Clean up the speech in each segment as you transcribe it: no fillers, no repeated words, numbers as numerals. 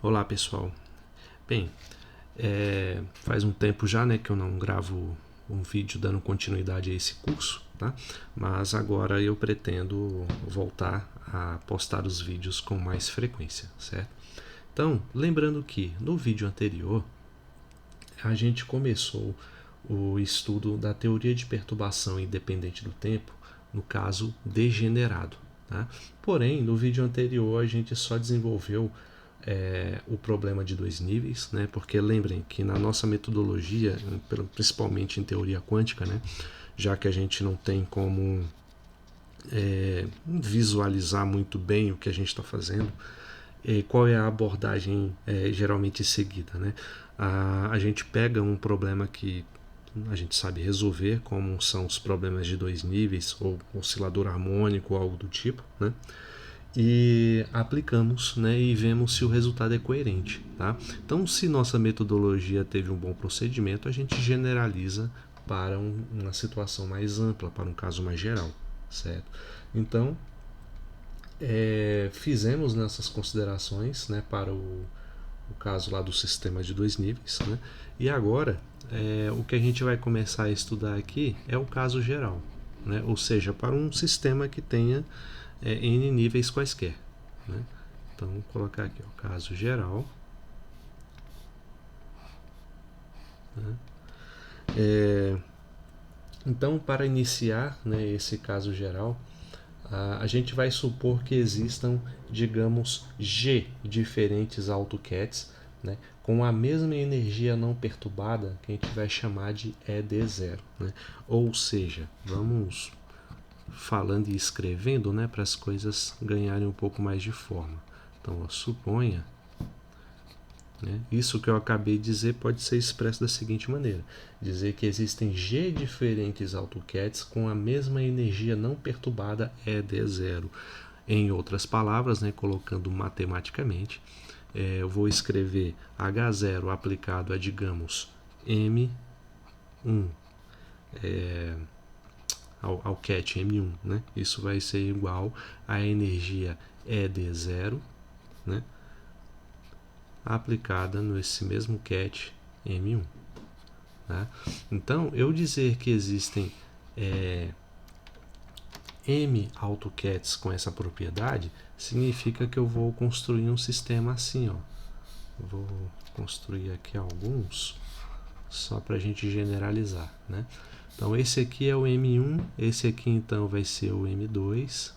Olá pessoal, bem, faz um tempo já que eu não gravo um vídeo dando continuidade a esse curso, tá? Mas agora eu pretendo voltar a postar os vídeos com mais frequência, certo? Então, lembrando que no vídeo anterior a gente começou o estudo da teoria de perturbação independente do tempo, no caso degenerado. Tá? Porém, no vídeo anterior a gente só desenvolveu o problema de dois níveis, né? Porque lembrem que na nossa metodologia, principalmente em teoria quântica, né? Já que a gente não tem como visualizar muito bem o que a gente está fazendo, qual é a abordagem geralmente seguida, né? A gente pega um problema que a gente sabe resolver, como são os problemas de dois níveis ou oscilador harmônico ou algo do tipo, né? E aplicamos, né, e vemos se o resultado é coerente, tá? Então, se nossa metodologia teve um bom procedimento, a gente generaliza para uma situação mais ampla, para um caso mais geral, certo? Então, fizemos nessas considerações, né, para o caso lá do sistema de dois níveis, né? E agora, o que a gente vai começar a estudar aqui é o caso geral, né? Ou seja, para um sistema que tenha N níveis quaisquer, né? Então, vou colocar aqui o caso geral, né? Então, para iniciar, né, esse caso geral, a gente vai supor que existam, digamos, G diferentes AutoCADs, né, com a mesma energia não perturbada que a gente vai chamar de ED0. Né? Ou seja, vamos falando e escrevendo, né, para as coisas ganharem um pouco mais de forma. Então, suponha, né, isso que eu acabei de dizer pode ser expresso da seguinte maneira: dizer que existem G diferentes AutoCADs com a mesma energia não perturbada ED0. Em outras palavras, né, colocando matematicamente, eu vou escrever H0 aplicado a, digamos, M1, ao CAT M1. Né? Isso vai ser igual à energia ED0, né, aplicada nesse mesmo CAT M1. Tá? Então, eu dizer que existem M AutoCADs com essa propriedade significa que eu vou construir um sistema assim, ó. Vou construir aqui alguns só para a gente generalizar, né? Então esse aqui é o M1, esse aqui então vai ser o M2,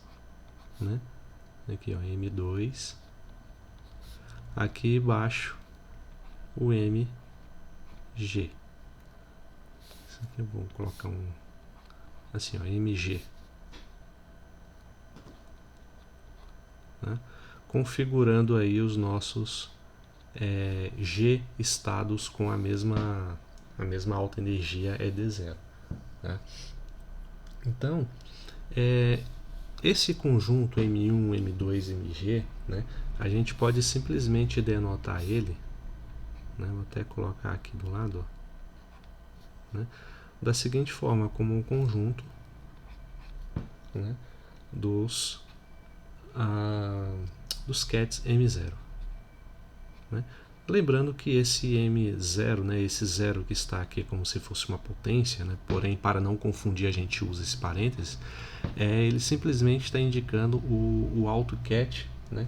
né? Aqui ó, M2. Aqui embaixo o MG. Isso aqui eu vou colocar um assim, ó, MG. Né? Configurando aí os nossos G estados com a mesma alta energia ED0. Né? Então, esse conjunto M1, M2, MG, né, a gente pode simplesmente denotar ele, né, vou até colocar aqui do lado, ó, né, da seguinte forma, como um conjunto, né, dos CATs M0. Né? Lembrando que esse M0, né, esse zero que está aqui como se fosse uma potência, né, porém para não confundir a gente usa esse parênteses, ele simplesmente está indicando o AutoCAD, né,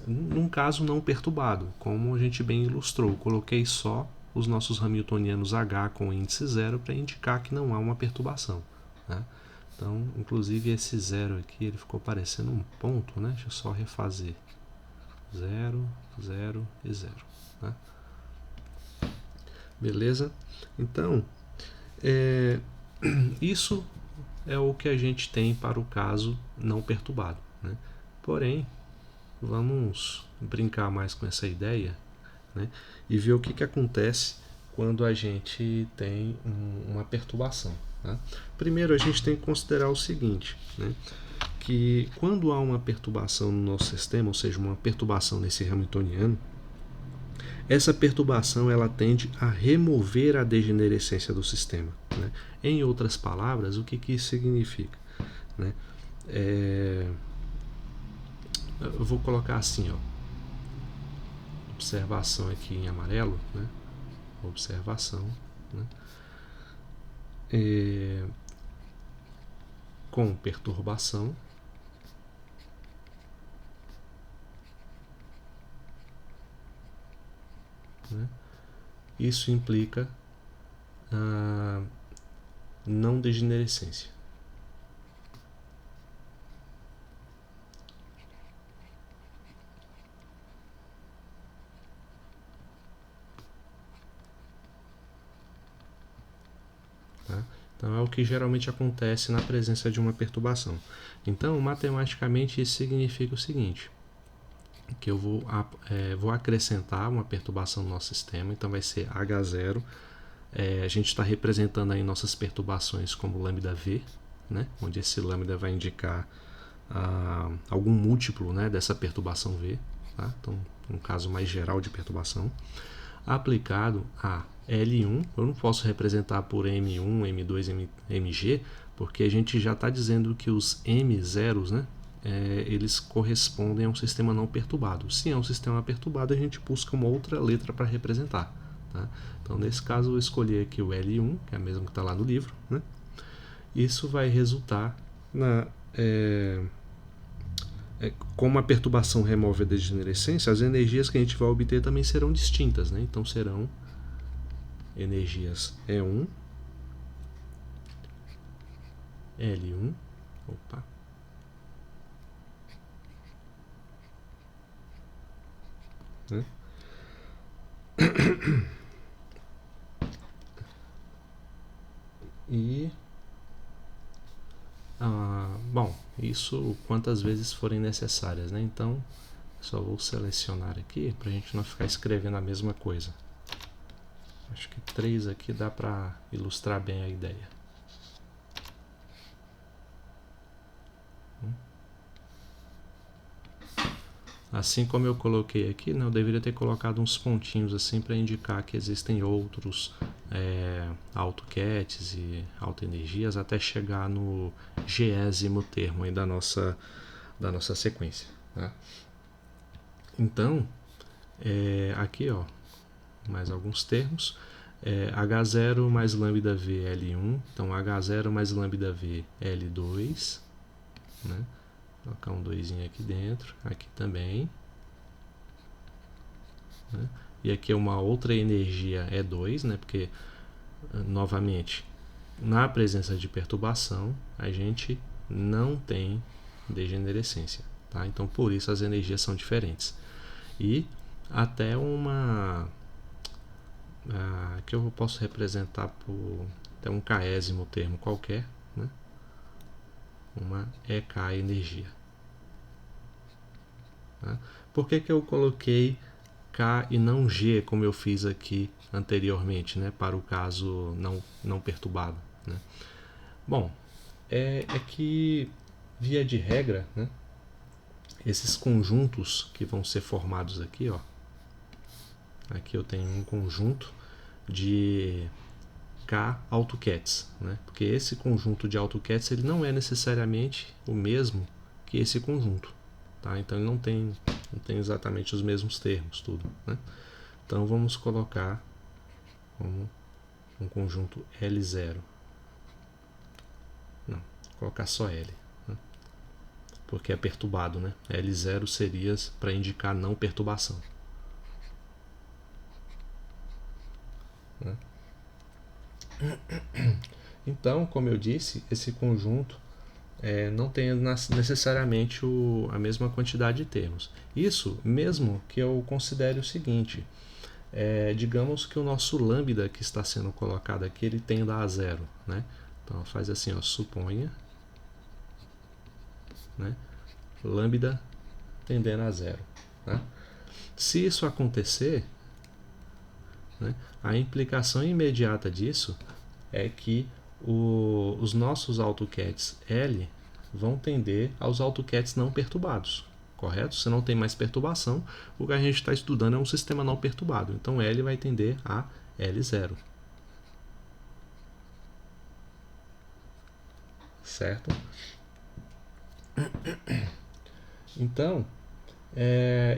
num caso não perturbado, como a gente bem ilustrou. Coloquei só os nossos hamiltonianos H com índice zero para indicar que não há uma perturbação. Né? Então, inclusive esse zero aqui ele ficou parecendo um ponto, né? Deixa eu só refazer. 0, 0 e 0. Né? Beleza? Então, isso é o que a gente tem para o caso não perturbado. Né? Porém, vamos brincar mais com essa ideia, né? E ver o que acontece quando a gente tem uma perturbação. Né? Primeiro, a gente tem que considerar o seguinte, né? Que quando há uma perturbação no nosso sistema, ou seja, uma perturbação nesse hamiltoniano, essa perturbação ela tende a remover a degenerescência do sistema. Né? Em outras palavras, o que isso significa? Né? Eu vou colocar assim, ó. observação aqui em amarelo, né? Observação, né? Com perturbação, né? Isso implica a não degenerescência. Tá? Então é o que geralmente acontece na presença de uma perturbação. Então, matematicamente, isso significa o seguinte, que eu vou acrescentar uma perturbação no nosso sistema, então vai ser H0. A gente está representando aí nossas perturbações como lambda V, né? Onde esse lambda vai indicar algum múltiplo, né, dessa perturbação V. Tá? Então, um caso mais geral de perturbação. Aplicado a L1, eu não posso representar por M1, M2, MG, porque a gente já está dizendo que os M0s, né, eles correspondem a um sistema não perturbado. Se é um sistema perturbado, a gente busca uma outra letra para representar. Tá? Então, nesse caso, eu vou escolher aqui o L1, que é a mesma que está lá no livro. Né? Isso vai resultar como a perturbação remove a degenerescência, as energias que a gente vai obter também serão distintas. Né? Então, serão energias E1, L1, opa, né? E bom, isso quantas vezes forem necessárias, né? Então, só vou selecionar aqui para a gente não ficar escrevendo a mesma coisa. Acho que 3 aqui dá para ilustrar bem a ideia. Assim como eu coloquei aqui, né, eu deveria ter colocado uns pontinhos assim para indicar que existem outros AutoCADs e autoenergias até chegar no 20º termo aí da nossa sequência. Tá? Então, aqui ó, mais alguns termos. H0 mais lambda V L1, então H0 mais lambda V L2, né? Vou colocar um 2 aqui dentro, aqui também, né? E aqui é uma outra energia E2, né? Porque, novamente, na presença de perturbação, a gente não tem degenerescência, tá? Então, por isso as energias são diferentes. E até uma que eu posso representar por até um késimo termo qualquer, né? Uma EK energia. Tá? Por que eu coloquei K e não G, como eu fiz aqui anteriormente, né? Para o caso não perturbado, né? Bom, é que, via de regra, né? Esses conjuntos que vão ser formados aqui, ó. Aqui eu tenho um conjunto de K AutoCADs, né? Porque esse conjunto de AutoCADs ele não é necessariamente o mesmo que esse conjunto, tá? Então ele não tem exatamente os mesmos termos, tudo, né? Então vamos colocar como um conjunto L0. Não, vou colocar só L, né? Porque é perturbado, né? L0 seria para indicar não perturbação, né? Então, como eu disse, esse conjunto não tem necessariamente a mesma quantidade de termos. Isso mesmo que eu considere o seguinte, digamos que o nosso lambda que está sendo colocado aqui, ele tenda a zero, né? Então faz assim, ó, suponha, né, lambda tendendo a zero. Tá? Se isso acontecer, né, a implicação imediata disso é que os nossos AutoCADs L vão tender aos AutoCADs não perturbados, correto? Se não tem mais perturbação, o que a gente está estudando é um sistema não perturbado, então L vai tender a L0. Certo? Então,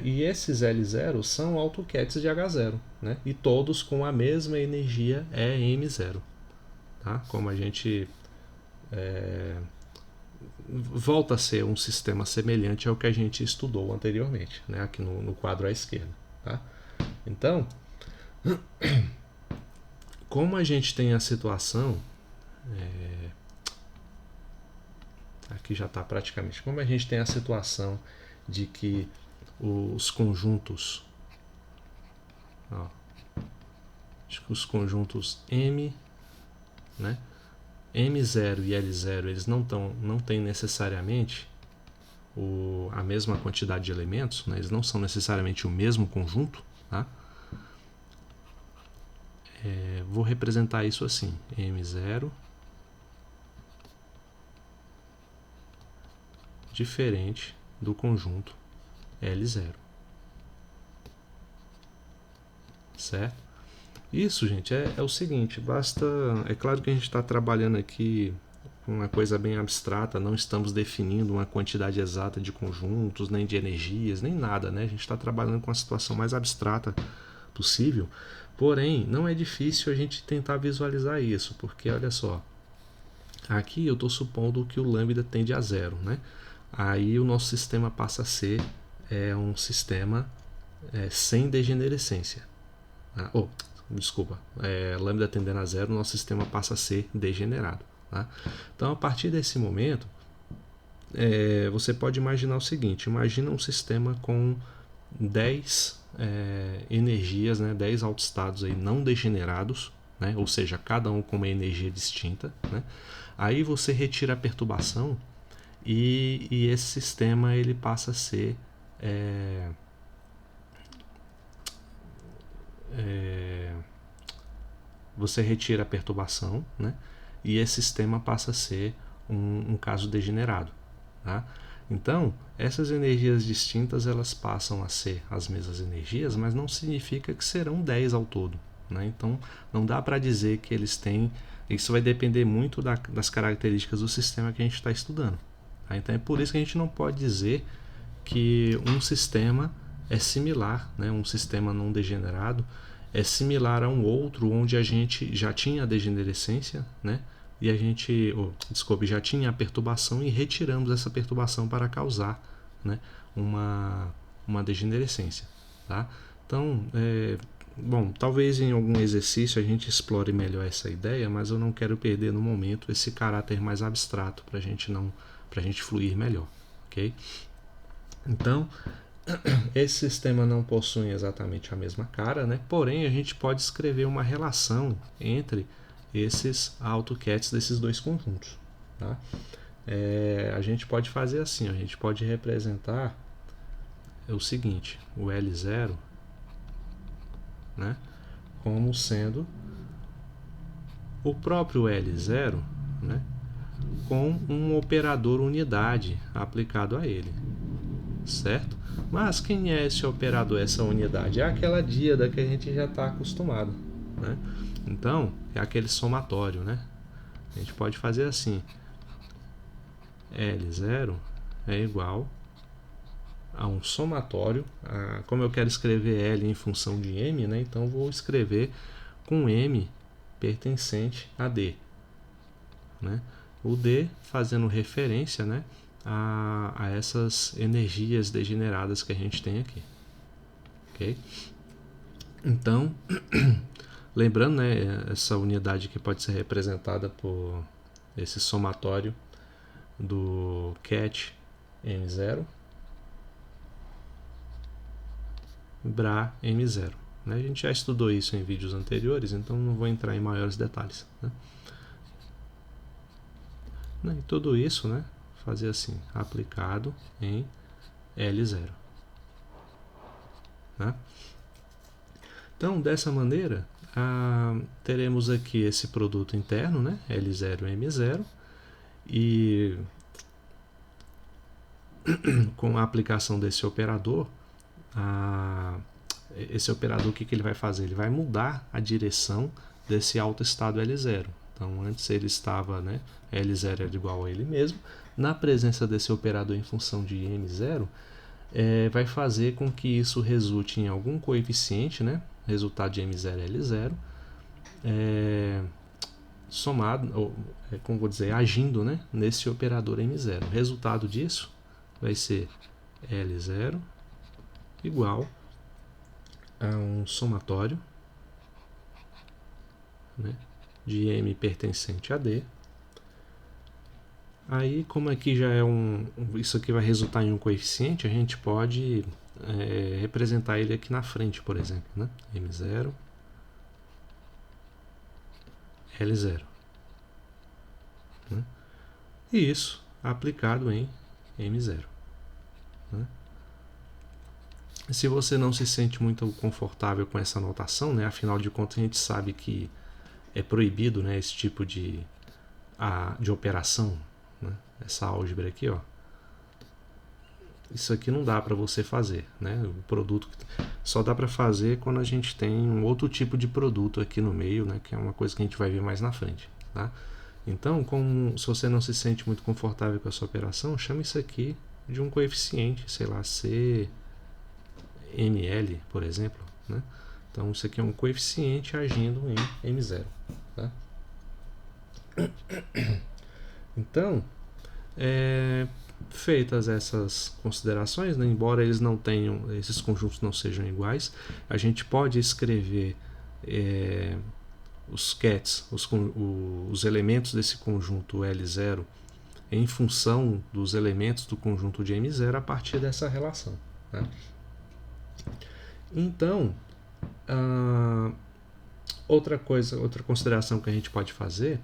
E esses L0 são AutoCADs de H0, né? E todos com a mesma energia EM0, tá? Como a gente volta a ser um sistema semelhante ao que a gente estudou anteriormente, né? Aqui no quadro à esquerda, tá? Então, como a gente tem a situação, aqui já está praticamente, como a gente tem a situação de que os conjuntos, os conjuntos M, né, M0 e L0, eles não têm necessariamente a mesma quantidade de elementos, né, eles não são necessariamente o mesmo conjunto, tá? Vou representar isso assim, M0 diferente do conjunto L0, certo? Isso, gente, é o seguinte, basta... É claro que a gente está trabalhando aqui com uma coisa bem abstrata, não estamos definindo uma quantidade exata de conjuntos, nem de energias, nem nada, né? A gente está trabalhando com a situação mais abstrata possível, porém, não é difícil a gente tentar visualizar isso, porque, olha só, aqui eu estou supondo que o lambda tende a zero, né? Aí o nosso sistema passa a ser um sistema sem degenerescência. Lambda tendendo a zero, o nosso sistema passa a ser degenerado. Tá? Então, a partir desse momento, você pode imaginar o seguinte: imagina um sistema com 10 energias, né, 10 autoestados aí não degenerados, né, ou seja, cada um com uma energia distinta. Né? Aí você retira a perturbação e esse sistema ele passa a ser você retira a perturbação, né? E esse sistema passa a ser um caso degenerado, tá? Então, essas energias distintas elas passam a ser as mesmas energias, mas não significa que serão 10 ao todo, né? Então, não dá para dizer que eles têm... Isso vai depender muito das características do sistema que a gente está estudando. Tá? Então, é por isso que a gente não pode dizer que um sistema é similar, né? Um sistema não degenerado é similar a um outro onde a gente já tinha a degenerescência, né? E a gente, já tinha a perturbação e retiramos essa perturbação para causar, né, uma degenerescência, tá? Então, talvez em algum exercício a gente explore melhor essa ideia, mas eu não quero perder no momento esse caráter mais abstrato para a gente fluir melhor, ok? Então, esse sistema não possui exatamente a mesma cara, né? Porém, a gente pode escrever uma relação entre esses AutoCADs desses dois conjuntos. Tá? A gente pode fazer assim, a gente pode representar o seguinte, o L0, né, como sendo o próprio L0, né, com um operador unidade aplicado a ele, certo? Mas quem é esse operador, essa unidade? É aquela díada que a gente já está acostumado, né? Então, é aquele somatório, né? A gente pode fazer assim, L0 é igual a um somatório, como eu quero escrever L em função de M, né? Então vou escrever com M pertencente a D, né? O D fazendo referência, né, a essas energias degeneradas que a gente tem aqui, ok? Então, lembrando, né, essa unidade que pode ser representada por esse somatório do CAT M0 Bra M0. Né? A gente já estudou isso em vídeos anteriores, então não vou entrar em maiores detalhes. Né? E tudo isso, né, fazer assim, aplicado em L0. Né? Então, dessa maneira, teremos aqui esse produto interno, né, L0 e M0, e com a aplicação desse operador, esse operador, o que ele vai fazer? Ele vai mudar a direção desse autoestado L0. Então, antes ele estava, né, L0 era igual a ele mesmo. Na presença desse operador em função de M0, vai fazer com que isso resulte em algum coeficiente, né? Resultado de M0 e L0, somado, ou como vou dizer, agindo, né? Nesse operador M0. O resultado disso vai ser L0 igual a um somatório, né, de M pertencente a D. Aí, como aqui já é isso aqui vai resultar em um coeficiente, a gente pode representar ele aqui na frente, por exemplo, né? M0, L0. Né? E isso aplicado em M0. Né? Se você não se sente muito confortável com essa notação, né? Afinal de contas a gente sabe que é proibido, né, esse tipo de operação, né? Essa álgebra aqui, ó. Isso aqui não dá para você fazer, né? O produto só dá para fazer quando a gente tem um outro tipo de produto aqui no meio, né? Que é uma coisa que a gente vai ver mais na frente, tá? Então, se você não se sente muito confortável com essa operação, chama isso aqui de um coeficiente, sei lá, CML, por exemplo, né? Então, isso aqui é um coeficiente agindo em M0, tá? Então, feitas essas considerações, né, embora esses conjuntos não sejam iguais, a gente pode escrever os kets, os elementos desse conjunto L0 em função dos elementos do conjunto de M0 a partir dessa relação. Né? Então, outra consideração que a gente pode fazer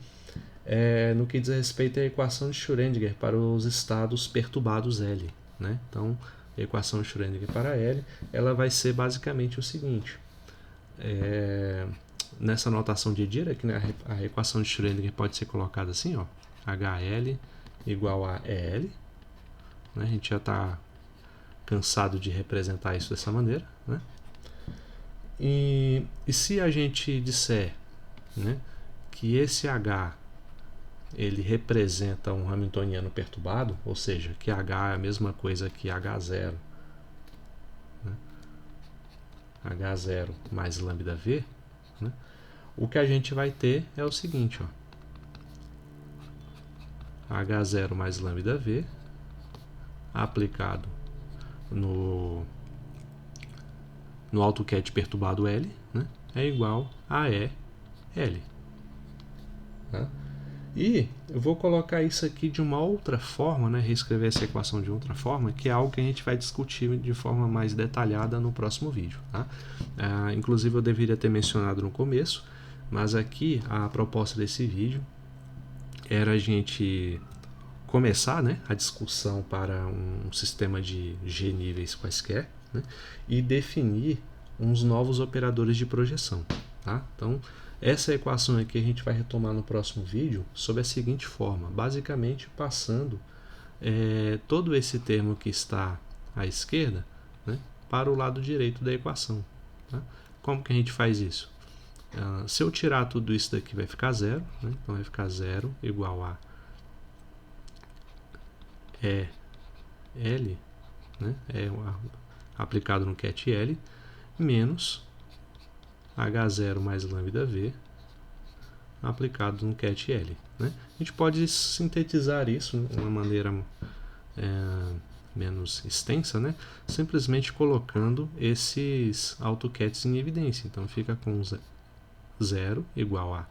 no que diz respeito à equação de Schrödinger para os estados perturbados L. Né? Então, a equação de Schrödinger para L ela vai ser basicamente o seguinte. Nessa notação de Dirac, né, a equação de Schrödinger pode ser colocada assim, ó, HL igual a EL. Né? A gente já está cansado de representar isso dessa maneira. Né? E se a gente disser, né, que esse H ele representa um hamiltoniano perturbado, ou seja, que H é a mesma coisa que H0, né? H0 mais lambda V, né? O que a gente vai ter é o seguinte, ó, H0 mais lambda V aplicado no AutoCAD perturbado L, né, é igual a EL. Tá? E eu vou colocar isso aqui de uma outra forma, né, reescrever essa equação de outra forma, que é algo que a gente vai discutir de forma mais detalhada no próximo vídeo. Tá? Inclusive eu deveria ter mencionado no começo, mas aqui a proposta desse vídeo era a gente começar, né, a discussão para um sistema de G níveis quaisquer, né, e definir uns novos operadores de projeção. Tá? Então, essa equação aqui a gente vai retomar no próximo vídeo sob a seguinte forma, basicamente passando todo esse termo que está à esquerda, né, para o lado direito da equação. Tá? Como que a gente faz isso? Se eu tirar tudo isso daqui vai ficar zero, né? Então vai ficar zero igual a L, né? Aplicado no ket L, menos H0 mais lambda V aplicado no ket L. Né? A gente pode sintetizar isso de uma maneira menos extensa, né? Simplesmente colocando esses AutoCADs em evidência. Então fica com 0 igual a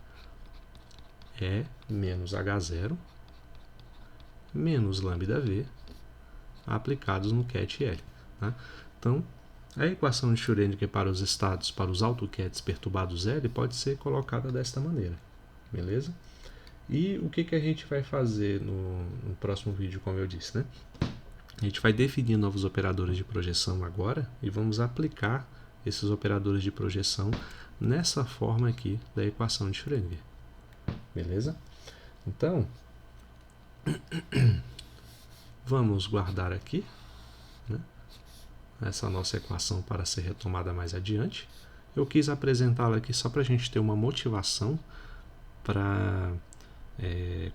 E menos H0 menos lambda V aplicados no ket L. Tá? Então, a equação de Schrödinger para os estados, para os AutoCADs perturbados L, pode ser colocada desta maneira. Beleza? E o que a gente vai fazer no próximo vídeo, como eu disse, né? A gente vai definir novos operadores de projeção agora e vamos aplicar esses operadores de projeção nessa forma aqui da equação de Schrödinger. Beleza? Então, vamos guardar aqui, né, essa nossa equação para ser retomada mais adiante. Eu quis apresentá-la aqui só para a gente ter uma motivação para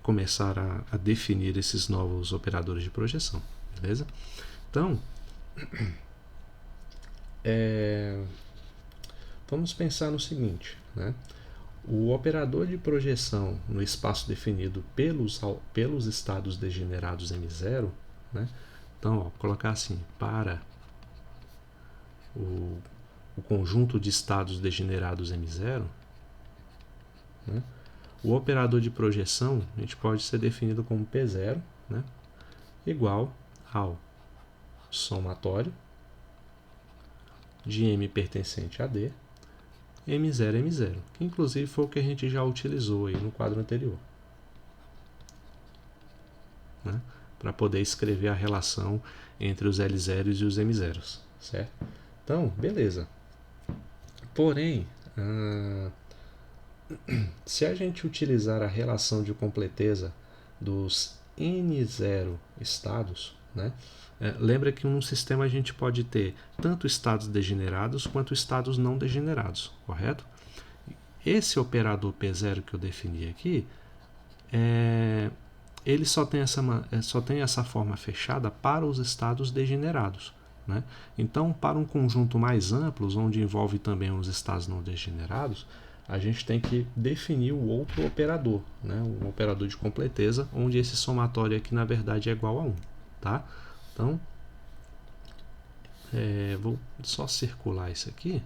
começar a definir esses novos operadores de projeção. Beleza? Então, Vamos pensar no seguinte, né? O operador de projeção no espaço definido pelos estados degenerados M0, né? Então, vou colocar assim, para o conjunto de estados degenerados M0, né? O operador de projeção a gente pode ser definido como P0, né? Igual ao somatório de M pertencente a D, M0, M0, que inclusive foi o que a gente já utilizou aí no quadro anterior, né? Para poder escrever a relação entre os L0s e os M0s, certo? Então, beleza. Porém, se a gente utilizar a relação de completeza dos N0 estados, né? Lembra que num sistema a gente pode ter tanto estados degenerados quanto estados não degenerados, correto? Esse operador P0 que eu defini aqui, ele só tem essa forma fechada para os estados degenerados, né? Então, para um conjunto mais amplo, onde envolve também os estados não degenerados, a gente tem que definir o outro operador, né? Um operador de completeza, onde esse somatório aqui na verdade é igual a 1, tá? Então, vou só circular isso aqui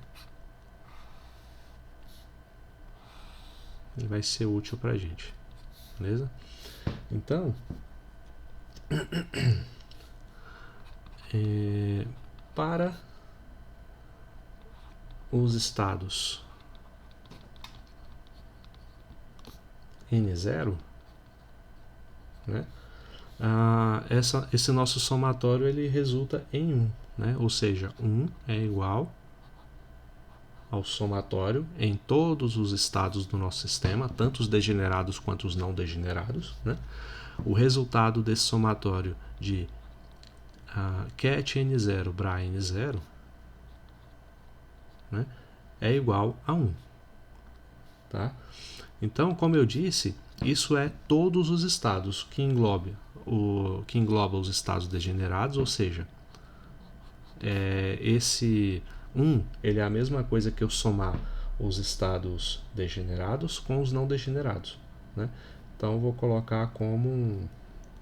e vai ser útil para a gente, beleza? Então, para os estados N0, né? Esse nosso somatório ele resulta em 1, né? Ou seja, 1 é igual ao somatório em todos os estados do nosso sistema, tanto os degenerados quanto os não degenerados, né? O resultado desse somatório de cat N0 bra N0, né, é igual a 1. Tá? Então, como eu disse, isso é todos os estados que engloba os estados degenerados, ou seja, esse 1 ele é a mesma coisa que eu somar os estados degenerados com os não degenerados, né? Então eu vou colocar como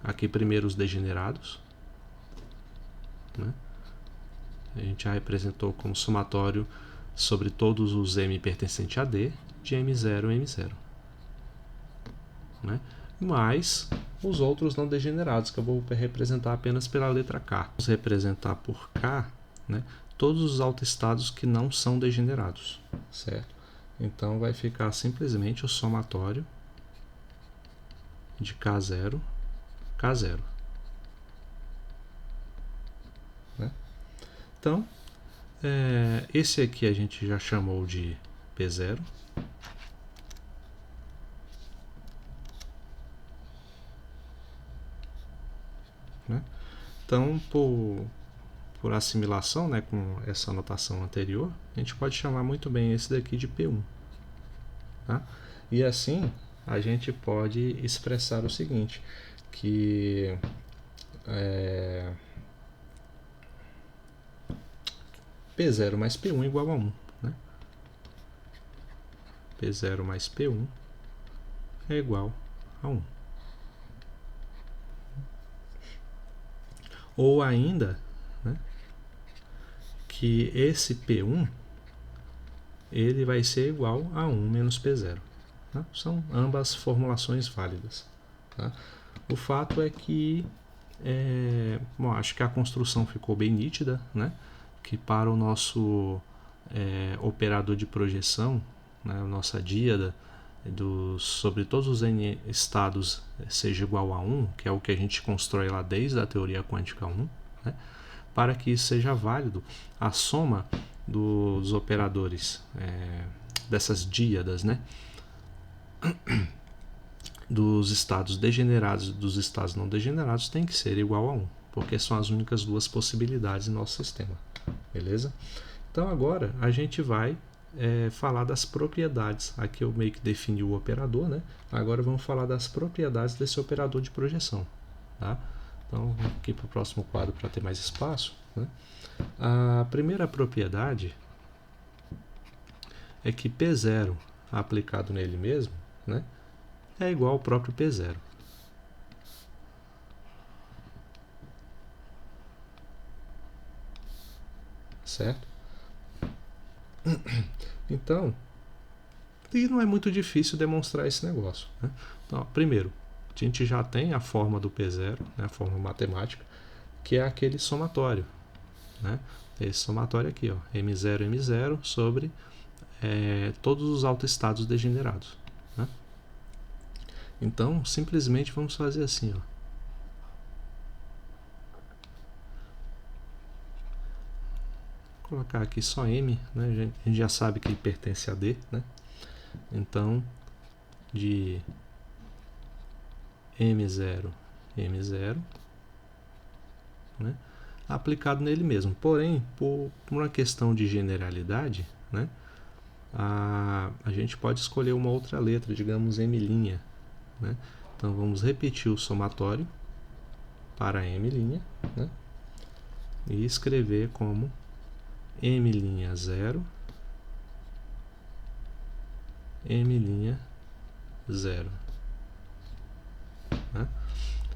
aqui primeiro os degenerados, né? A gente já representou como somatório sobre todos os M pertencente a D de M0 M0, né? Mais os outros não degenerados, que eu vou representar apenas pela letra K. Vamos representar por K, né, todos os autoestados que não são degenerados, certo? Então vai ficar simplesmente o somatório de K0, K0. Né? Então, esse aqui a gente já chamou de P0. Né? Então, por assimilação, né, com essa anotação anterior, a gente pode chamar muito bem esse daqui de P1. Tá? E assim, a gente pode expressar o seguinte, que P0 mais P1 igual a 1. Né? P0 mais P1 é igual a 1. Ou ainda, né, que esse P1 ele vai ser igual a 1 menos P0. Tá? São ambas formulações válidas. Tá? O fato é que bom, acho que a construção ficou bem nítida, né? Que para o nosso operador de projeção, né, a nossa díada sobre todos os n estados seja igual a 1, que é o que a gente constrói lá desde a teoria quântica 1, né? Para que isso seja válido, a soma dos operadores dessas díadas, né, dos estados degenerados e dos estados não degenerados tem que ser igual a 1, porque são as únicas duas possibilidades em nosso sistema, beleza? Então agora a gente vai falar das propriedades. Aqui eu meio que defini o operador, né? Agora vamos falar das propriedades desse operador de projeção, tá? Então vamos aqui para o próximo quadro para ter mais espaço. né? A primeira propriedade é que P0 aplicado nele mesmo, né, é igual ao próprio P0. Certo? Então, e não é muito difícil demonstrar esse negócio, né? Então, primeiro, a gente já tem a forma do P0, né, a forma matemática, que é aquele somatório, né? Esse somatório aqui, ó, M0, M0 sobre todos os autoestados degenerados, né? Então, simplesmente vamos fazer assim, ó. Vou colocar aqui só M, né? A gente já sabe que ele pertence a D, né? Então, de M0, M0, né, aplicado nele mesmo. Porém, por uma questão de generalidade, né, a gente pode escolher uma outra letra, digamos M', né? Então vamos repetir o somatório para M', né, e escrever como M'0, M'0, né?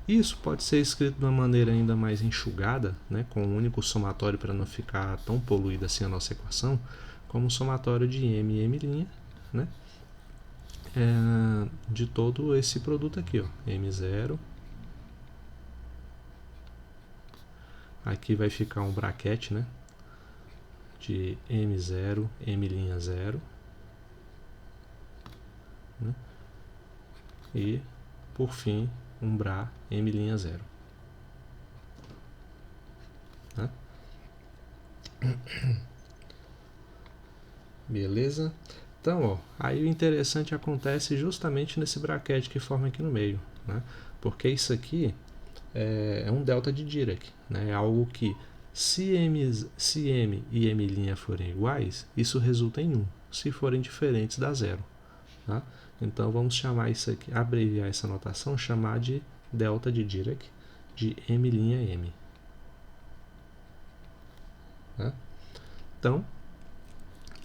Isso pode ser escrito de uma maneira ainda mais enxugada, né, com um único somatório para não ficar tão poluída assim a nossa equação, como o somatório de M e M', né, de todo esse produto aqui, ó, M0. Aqui vai ficar um bracket, né, de M0, M'0, né, e, por fim, um bra M'0. Né? Beleza? Então, ó, aí o interessante acontece justamente nesse bracket que forma aqui no meio, né? Porque isso aqui é um delta de Dirac, né? É algo que, se M e M' forem iguais, isso resulta em 1. Se forem diferentes, dá 0. Tá? Então, vamos chamar isso aqui, abreviar essa notação, chamar de delta de Dirac de M'. Tá? Então,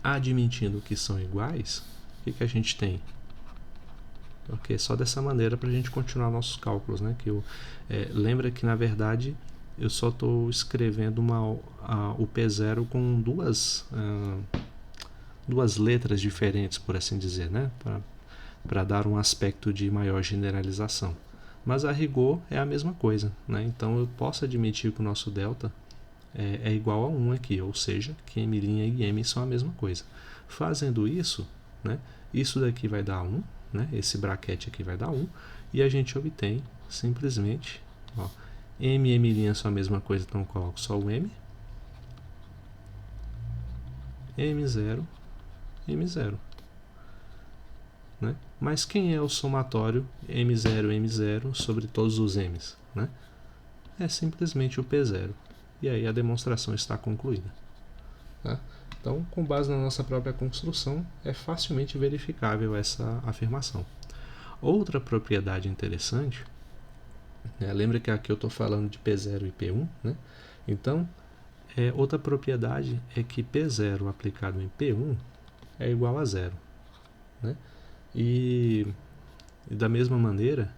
admitindo que são iguais, o que a gente tem? Ok, só dessa maneira para a gente continuar nossos cálculos, né? Lembra que na verdade eu só estou escrevendo o P0 com duas letras diferentes, por assim dizer, né? Para dar um aspecto de maior generalização. Mas a rigor é a mesma coisa, né? Então eu posso admitir que o nosso delta é igual a 1 aqui, ou seja, que M' e M são a mesma coisa. Fazendo isso, né, isso daqui vai dar 1, né, esse bracket aqui vai dar 1, e a gente obtém simplesmente, ó, M e M' são a mesma coisa, então eu coloco só o M, M0, M0. Né? Mas quem é o somatório M0, M0 sobre todos os M's? Né? É simplesmente o P0. E aí a demonstração está concluída. Tá? Então, com base na nossa própria construção, é facilmente verificável essa afirmação. Outra propriedade interessante, né, lembra que aqui eu estou falando de P0 e P1, né? Então, outra propriedade é que P0 aplicado em P1 é igual a 0. Né? E da mesma maneira,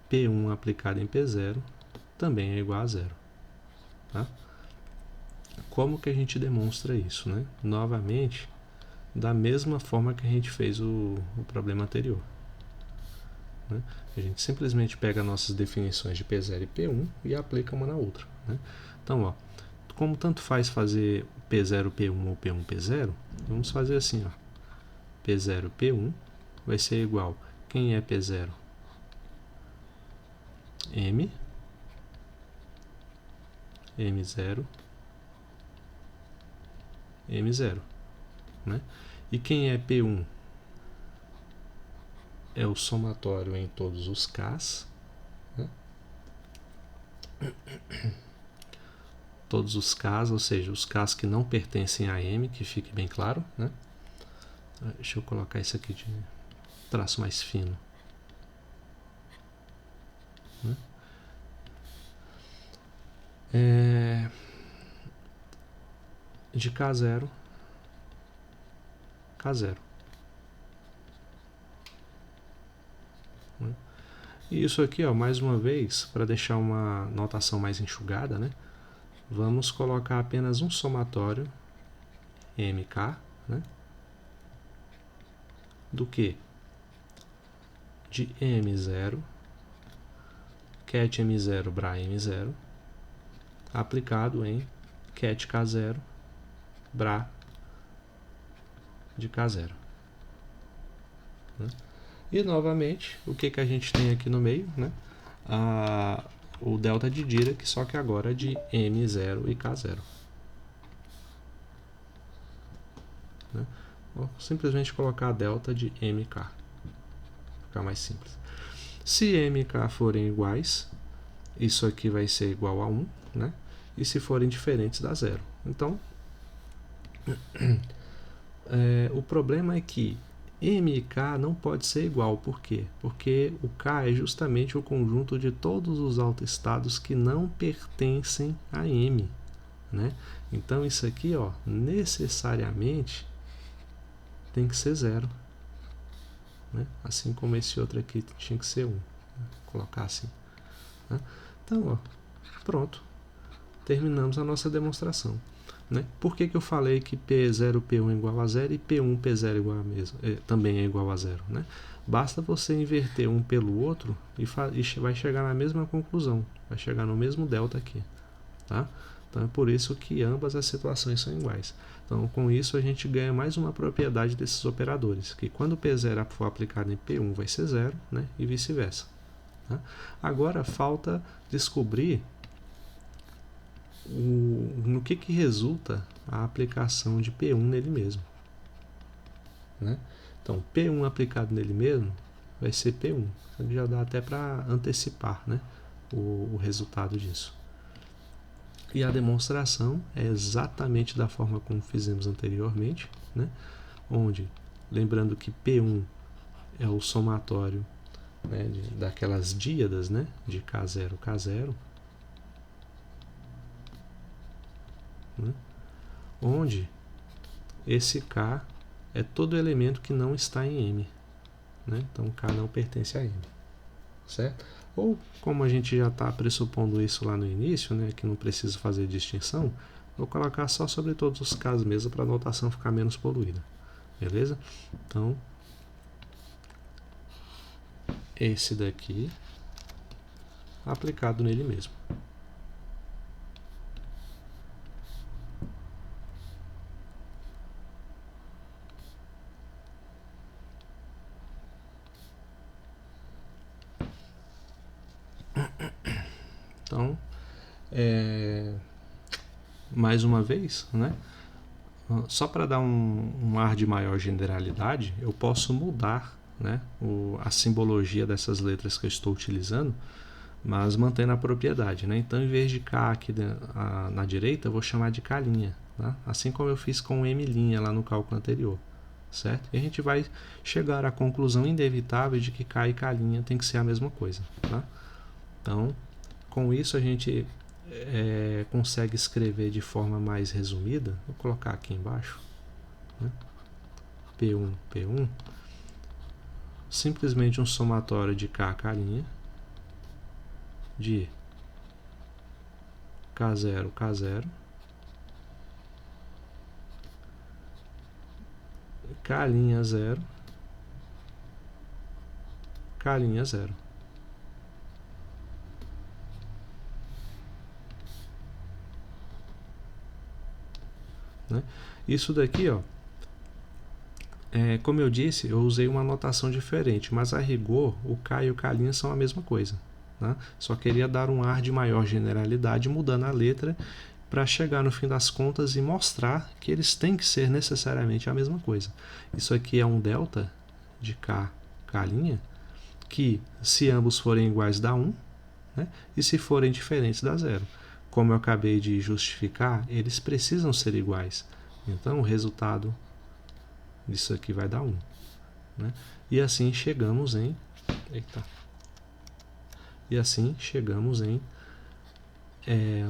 P1 aplicado em P0 também é igual a 0. Tá? Como que a gente demonstra isso? Né? Novamente, da mesma forma que a gente fez o problema anterior. Né? A gente simplesmente pega nossas definições de P0 e P1 e aplica uma na outra. Né? Então, ó, como tanto faz fazer P0 P1 ou P1 P0, vamos fazer assim, ó. P0 P1 vai ser igual, quem é P0? M, M0, M0. Né? E quem é P1? É o somatório em todos os Ks, né? Todos os Ks, ou seja, os Ks que não pertencem a M, que fique bem claro, né? Deixa eu colocar isso aqui de traço mais fino. Né? de K0, K0. E isso aqui, ó, mais uma vez, para deixar uma notação mais enxugada, né? Vamos colocar apenas um somatório MK, né? Do que? De M0, cat M0 bra M0, aplicado em cat K0 bra de K0. Né? E novamente, o que a gente tem aqui no meio, né? O delta de Dirac, só que agora de M0 e K0. Né? Vou simplesmente colocar a delta de MK, ficar mais simples. Se MK forem iguais, isso aqui vai ser igual a 1, né? E se forem diferentes, dá 0. Então, o problema é que MK não pode ser igual. Por quê? Porque o K é justamente o conjunto de todos os autoestados que não pertencem a M. Né? Então isso aqui, ó, necessariamente tem que ser 0. Né? Assim como esse outro aqui tinha que ser 1. Vou colocar assim. Né? Então, ó, pronto. Terminamos a nossa demonstração. Né? Por que eu falei que P0, P1 é igual a 0 e P1, P0 é igual a mesmo, também é igual a 0? Né? Basta você inverter um pelo outro e vai chegar na mesma conclusão, vai chegar no mesmo delta aqui. Tá? Então é por isso que ambas as situações são iguais. Então com isso a gente ganha mais uma propriedade desses operadores, que quando P0 for aplicado em P1 vai ser 0, né? E vice-versa. Tá? Agora falta descobrir no que resulta a aplicação de P1 nele mesmo. Né? Então, P1 aplicado nele mesmo vai ser P1. Já dá até para antecipar, né, o resultado disso. E a demonstração é exatamente da forma como fizemos anteriormente, né, onde, lembrando que P1 é o somatório, né, daquelas díadas, né, de K0, K0, né, onde esse K é todo elemento que não está em M. Né? Então K não pertence a M. Certo? Ou, como a gente já está pressupondo isso lá no início, né, que não precisa fazer distinção, vou colocar só sobre todos os Ks mesmo para a notação ficar menos poluída. Beleza? Então, esse daqui aplicado nele mesmo. Então, mais uma vez, né? Só para dar um ar de maior generalidade, eu posso mudar, né, a simbologia dessas letras que eu estou utilizando, mas mantendo a propriedade. Né? Então, em vez de K aqui na direita, eu vou chamar de K', tá? Assim como eu fiz com M' lá no cálculo anterior. Certo? E a gente vai chegar à conclusão inevitável de que K e K' tem que ser a mesma coisa. Tá? Então, com isso a gente consegue escrever de forma mais resumida. Vou colocar aqui embaixo, né? P1, P1, simplesmente um somatório de K, K', de K0, K0, K'0, K'0. Né? Isso daqui, ó, como eu disse, eu usei uma notação diferente, mas a rigor o K e o K' são a mesma coisa. Né? Só queria dar um ar de maior generalidade mudando a letra para chegar no fim das contas e mostrar que eles têm que ser necessariamente a mesma coisa. Isso aqui é um delta de K, K', que se ambos forem iguais dá 1, né? E se forem diferentes dá 0. Como eu acabei de justificar, eles precisam ser iguais. Então o resultado disso aqui vai dar 1. Né? E assim chegamos em... Eita. E assim chegamos em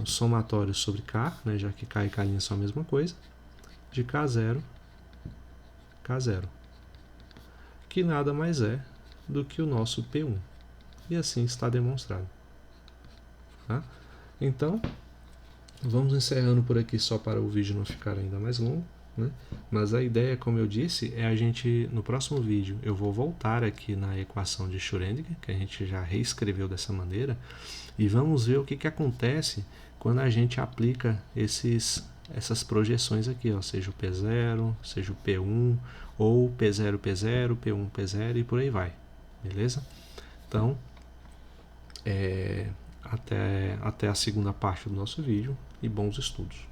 o somatório sobre K, né, já que K e K' são a mesma coisa, de K0, K0, que nada mais é do que o nosso P1. E assim está demonstrado. Tá? Então, vamos encerrando por aqui só para o vídeo não ficar ainda mais longo. Né? Mas a ideia, como eu disse, é a gente, no próximo vídeo, eu vou voltar aqui na equação de Schrödinger, que a gente já reescreveu dessa maneira, e vamos ver o que acontece quando a gente aplica essas projeções aqui, ó, seja o P0, seja o P1, ou P0, P0, P1, P0 e por aí vai. Beleza? Então, até a segunda parte do nosso vídeo e bons estudos.